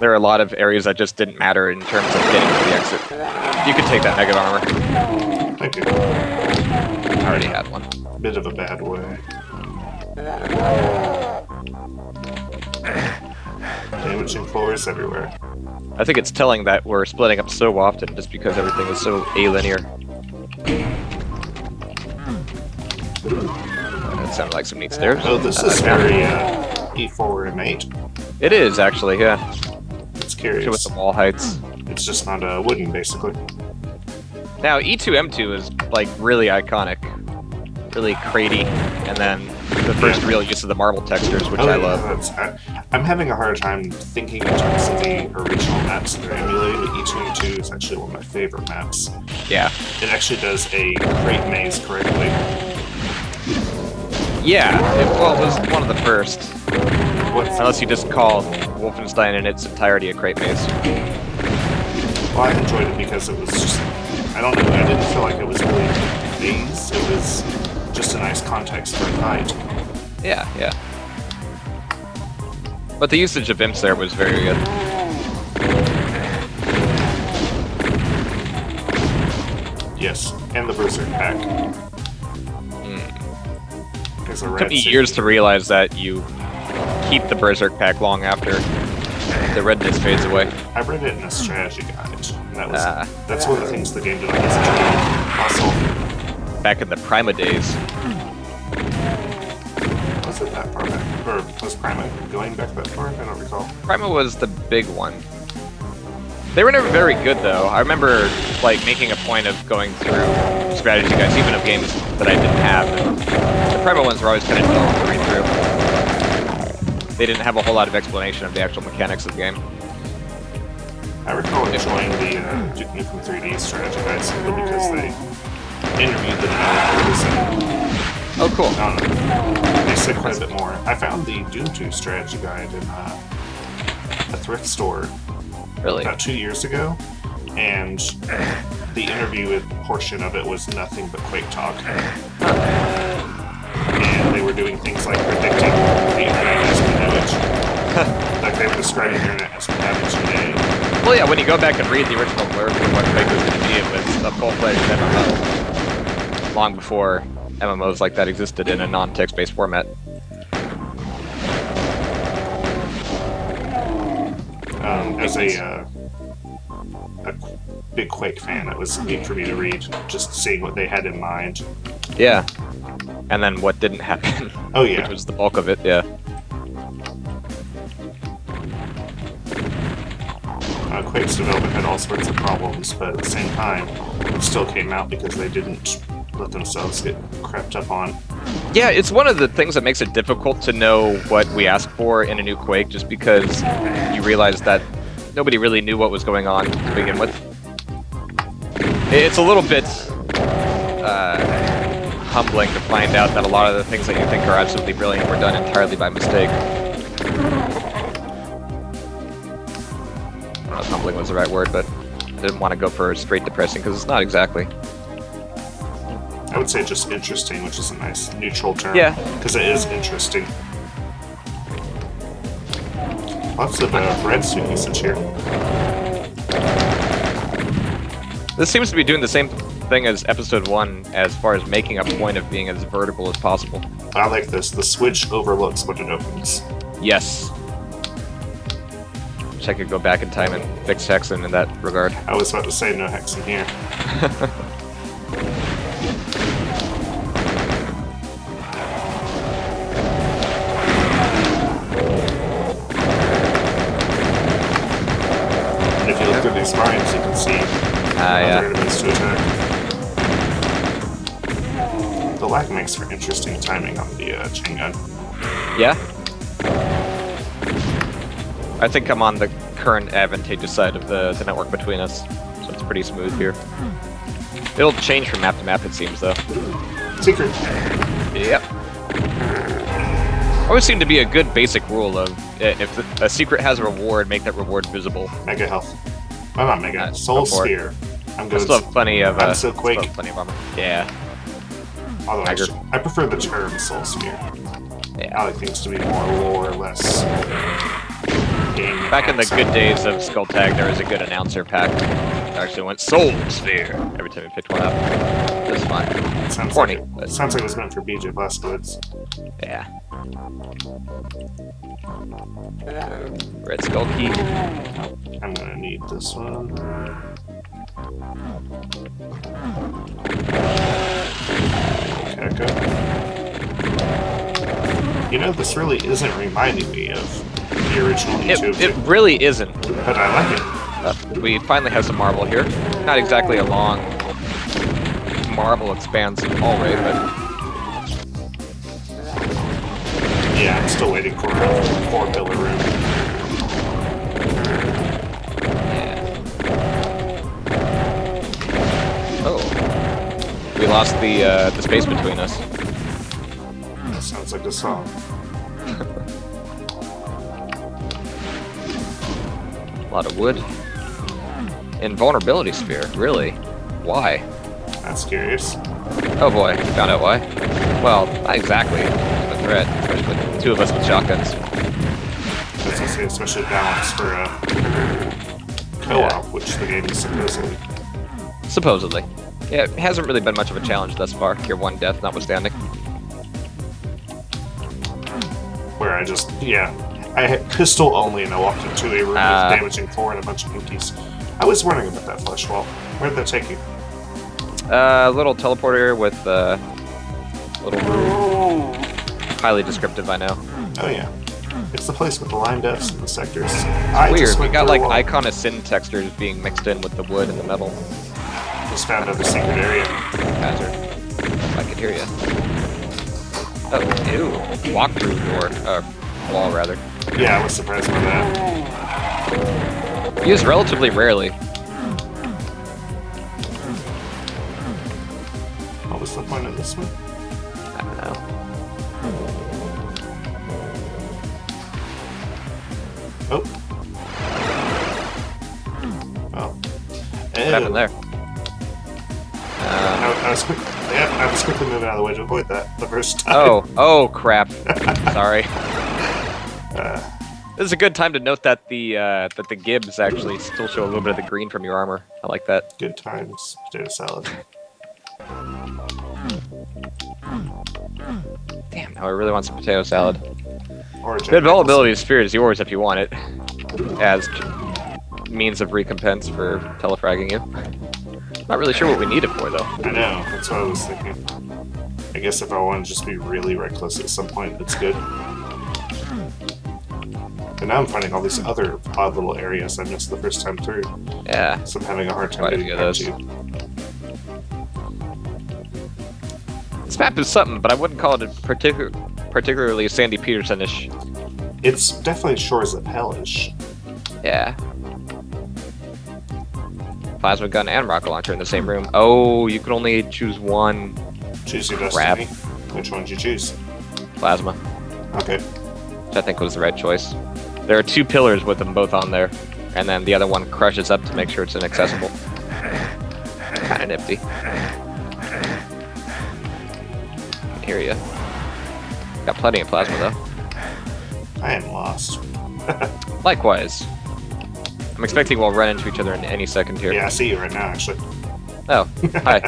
there are a lot of areas that just didn't matter in terms of getting to the exit. You could take that negative armor. Thank you. I already had one. Bit of a bad way. Damaging floors everywhere. I think it's telling that we're splitting up so often just because everything is so alinear. That sounded like some neat stairs. Oh, this is very E4 and 8. It is, actually, yeah. It's curious. With the wall heights. It's just not wooden, basically. Now, e2m2 is, like, really iconic. Really cratey. And then the first real use of the marble textures, which I love. I'm having a hard time thinking in terms of the original maps that they're emulating, but e2m2 is actually one of my favorite maps. Yeah. It actually does a crate maze correctly. Yeah, it was one of the first. Unless you just call Wolfenstein in its entirety a crate maze. Well, I enjoyed it because it was just... I don't know, I didn't feel like it was really a maze. It was just a nice context for a fight. Yeah, yeah. But the usage of imps there was very good. Yes, and the Berserk pack. It took me years to realize that you keep the Berserk pack long after the redness fades away. I read it in a strategy guide, and that's one of the things the game did on this game. Back in the Prima days. Was it that far back? Or was Prima going back that far? I don't recall. Prima was the big one. They were never very good, though. I remember, like, making a point of going through strategy guides, even of games that I didn't have. And the Prima ones were always kind of dull to read through. They didn't have a whole lot of explanation of the actual mechanics of the game. I recall enjoying the Duke Nukem 3D strategy guide simply because they interviewed the developers and... Oh, cool. I don't know. They said quite a bit more. I found the Doom 2 strategy guide in a thrift store about 2 years ago, and the interview portion of it was nothing but Quake talk. And they were doing things like predicting the internet as we know it. Like they were describing the internet as we have it today. Well, yeah, when you go back and read the original blurb for what Quake was going to be, it was a full-fledged MMO. Long before MMOs like that existed in a non-text-based format. As a big Quake fan, it was neat for me to read, just seeing what they had in mind. Yeah. And then what didn't happen. Oh, yeah. Which was the bulk of it, yeah. Quake's development had all sorts of problems, but at the same time, it still came out because they didn't let themselves get crept up on. Yeah, it's one of the things that makes it difficult to know what we ask for in a new Quake, just because you realize that nobody really knew what was going on to begin with. It's a little bit humbling to find out that a lot of the things that you think are absolutely brilliant were done entirely by mistake. I don't know if humbling was the right word, but I didn't want to go for straight depressing, because it's not exactly. I would say just interesting, which is a nice neutral term. Yeah. Because it is interesting. Lots of red suit usage here. This seems to be doing the same thing as Episode 1 as far as making a point of being as vertical as possible. I like this. The switch overlooks when it opens. Yes. Wish I could go back in time and fix Hexen in that regard. I was about to say no Hexen here. And if you look through these spines, you can see other enemies to attack. The lag makes for interesting timing on the chain gun. Yeah? I think I'm on the current advantageous side of the network between us, so it's pretty smooth here. It'll change from map to map, it seems, though. Secret. Yep. Always seemed to be a good basic rule of, if a secret has a reward, make that reward visible. Mega health. Oh, not mega. Soul Sphere. I'm good. I still have plenty of, I'm so Quake. plenty of armor. Yeah. Although I prefer the term Soul Sphere. Yeah. I like things to be more lore, less game. Back in the good days of Skull Tag, there was a good announcer pack. It actually went Soul Sphere every time you picked one up. It was fun. Sounds Corny, like but... sounds like it was meant for BJ Blazkowicz. Yeah. Red Skull Key. I'm gonna need this one. Echo. You know, this really isn't reminding me of the original E2m2. It really isn't. But I like it. We finally have some marble here. Not exactly a long marble expanse hallway, but... Yeah, I'm still waiting for a 4-pillar room. Yeah. Oh. We lost the space between us. That sounds like a song. A lot of wood. Invulnerability sphere, really? Why? That's curious. Oh boy, found out why. Well, not exactly. It's a threat, especially with two of us with shotguns. As I say, especially balanced for a co-op, which the game is supposedly. Supposedly. Yeah, it hasn't really been much of a challenge thus far, your one death notwithstanding. Where I just, yeah. I had pistol only and I walked into a room with damaging 4 and a bunch of empties. I was wondering about that flesh wall. Where did that take you? A little teleporter with a little room. Highly descriptive, I know. Oh yeah. It's the place with the line deaths and the sectors. Weird, we got like Icon of Sin textures being mixed in with the wood and the metal. Just found out a secret area. Hazard. I can hear you. Oh, ew. Walk-through door. Wall, rather. Yeah, I was surprised by that. Used relatively rarely. What was the point of this one? I don't know. Oh. Oh. What happened there? I was quickly moving out of the way to avoid that the first time. Oh crap. Sorry. This is a good time to note that the gibs actually still show a little bit of the green from your armor. I like that. Good times, potato salad. Damn, now I really want some potato salad. Or The availability sphere is yours if you want it, as means of recompense for telefragging you. Not really sure what we need it for, though. I know, that's what I was thinking. I guess if I want to just be really reckless at some point, that's good. And now I'm finding all these other odd little areas I missed the first time through. Yeah. So I'm having a hard time getting back to. This map is something, but I wouldn't call it a particularly Sandy Peterson-ish. It's definitely Shores of Hellish. Yeah. Plasma gun and rocket launcher in the same room. Oh, you can only choose one. Choose your Crap. destiny. Which one did you choose? Plasma. Okay. Which I think was the right choice. There are 2 pillars with them both on there, and then the other one crushes up to make sure it's inaccessible. Kinda nifty. Can hear ya. Got plenty of plasma though. I am lost. Likewise. I'm expecting we'll run into each other in any second here. Yeah, I see you right now, actually. Oh, hi.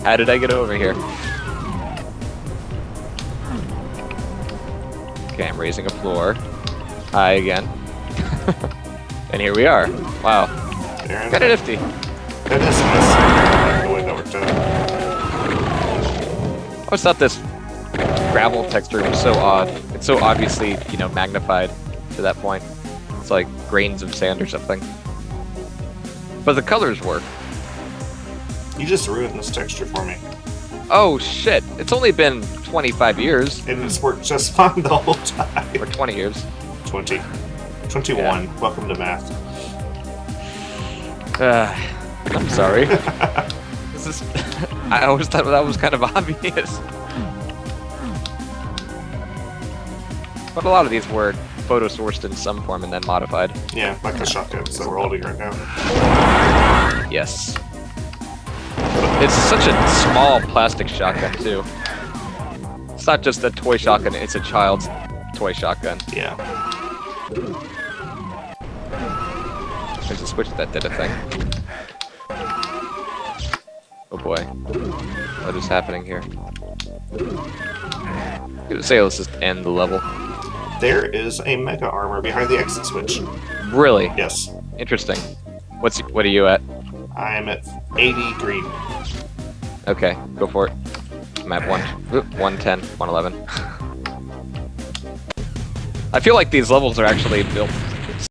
How did I get over here? Okay, I'm raising a floor. Hi again. And here we are. Wow. Kinda nifty. That is nice. I like the way that worked out. I always thought this gravel texture was so odd. It's so obviously, you know, magnified to that point. It's like grains of sand or something. But the colors work. You just ruined this texture for me. Oh shit, it's only been 25 years. And it's worked just fine the whole time. Or 20 years. 20. 21. Yeah. Welcome to math. I'm sorry. This is... I always thought that was kind of obvious. But a lot of these were photo sourced in some form and then modified. Yeah, like the shotguns that we're holding right now. Yes. It's such a small plastic shotgun, too. It's not just a toy shotgun, it's a child's toy shotgun. Yeah. There's a switch that did a thing. Oh boy. What is happening here? Say let's just end the level. There is a mega armor behind the exit switch. Really? Yes. Interesting. What are you at? I'm at 80 green. Okay, go for it. I'm at 110, 111. I feel like these levels are actually built